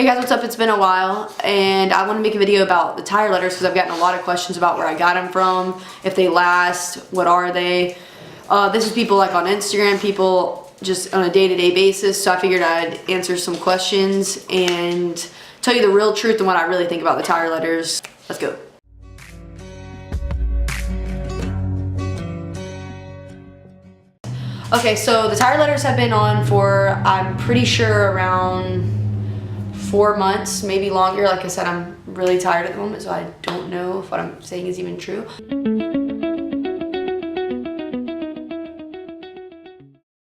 Hey guys, what's up? It's been a while and I want to make a video about the tire letters because I've gotten a lot of questions about where I got them from, if they last, what are they. This is people like on Instagram, people just on a day-to-day basis, so I figured I'd answer some questions and tell you the real truth and what I really think about the tire letters. Let's go. Okay, so the tire letters have been on for, I'm pretty sure, around 4 months, maybe longer. Like I said, I'm really tired at the moment, so I don't know if what I'm saying is even true.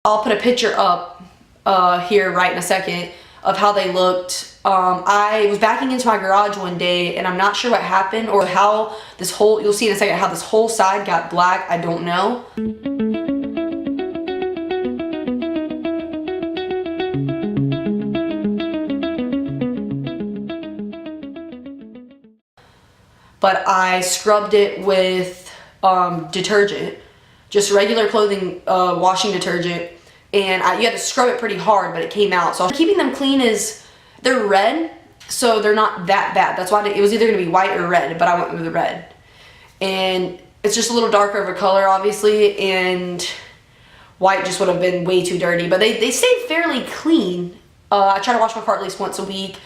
I'll put a picture up here right in a second of how they looked. I was backing into my garage one day and I'm not sure what happened or how this whole, you'll see in a second, how this whole side got black. I don't know. But I scrubbed it with detergent, just regular clothing washing detergent, and you had to scrub it pretty hard, but it came out. So keeping them clean is, they're red, so they're not that bad. That's why it was either gonna be white or red, but I went with the red. And it's just a little darker of a color, obviously, and white just would have been way too dirty, but they stayed fairly clean. I try to wash my car at least once a week.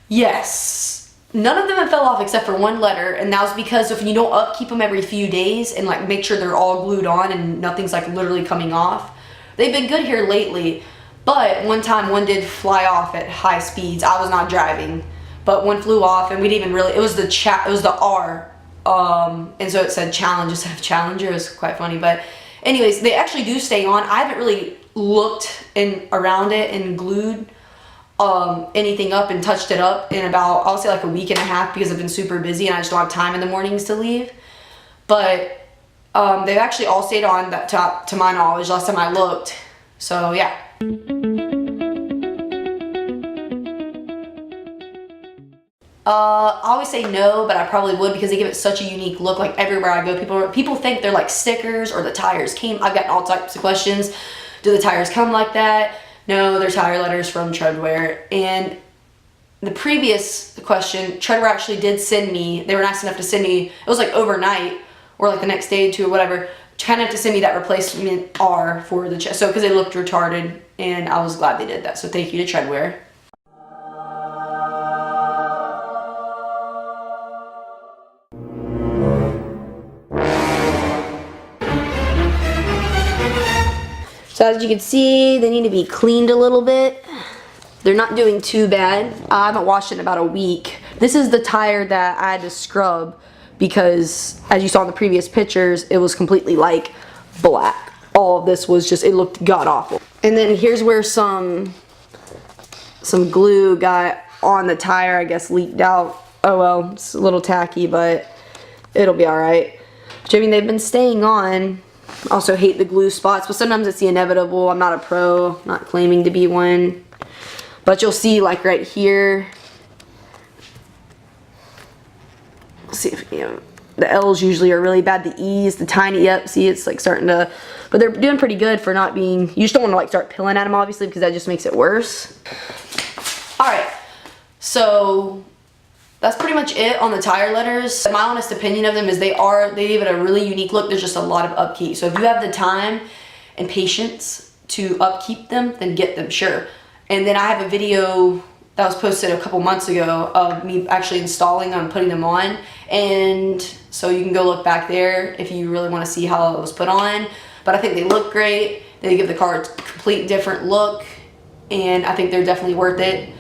Yes, none of them have fell off except for one letter, and that was because if you don't upkeep them every few days and like make sure they're all glued on and nothing's like literally coming off. They've been good here lately, but one time one did fly off at high speeds. I was not driving, but one flew off, and we didn't even really, it was the R, and so it said challenge instead of challenger. It was quite funny, but anyways, they actually do stay on. I haven't really looked around it and glued anything up and touched it up in about, I'll say like a week and a half, because I've been super busy and I just don't have time in the mornings to leave. But they've actually all stayed on, that to my knowledge, last time I looked. So yeah. I always say no, but I probably would, because they give it such a unique look. Like everywhere I go, people think they're like stickers or the tires came. I've gotten all types of questions. Do the tires come like that? No, they're tire letters from Treadwear. And the previous question, Treadwear actually did send me, they were nice enough to send me, it was like overnight or like the next day or two or whatever, kind of to send me that replacement R for the chest. So because they looked retarded, and I was glad they did that. So thank you to Treadwear. So as you can see, they need to be cleaned a little bit. They're not doing too bad. I haven't washed it in about a week. This is the tire that I had to scrub because, as you saw in the previous pictures, it was completely like black. All of this was just, it looked god awful. And then here's where some glue got on the tire, I guess leaked out. Oh well, it's a little tacky, but it'll be alright. Which, I mean, they've been staying on. I also hate the glue spots, but sometimes it's the inevitable. I'm not a pro, not claiming to be one. But you'll see, like right here, let's see if, you know, the L's usually are really bad. The E's, the tiny, yep, see it's like starting to, but they're doing pretty good for not being, you just don't want to like start pilling at them obviously, because that just makes it worse. Alright, so that's pretty much it on the tire letters. My honest opinion of them is they give it a really unique look. There's just a lot of upkeep. So if you have the time and patience to upkeep them, then get them, sure. And then I have a video that was posted a couple months ago of me actually installing them and putting them on. And so you can go look back there if you really want to see how it was put on. But I think they look great. They give the car a complete different look. And I think they're definitely worth it.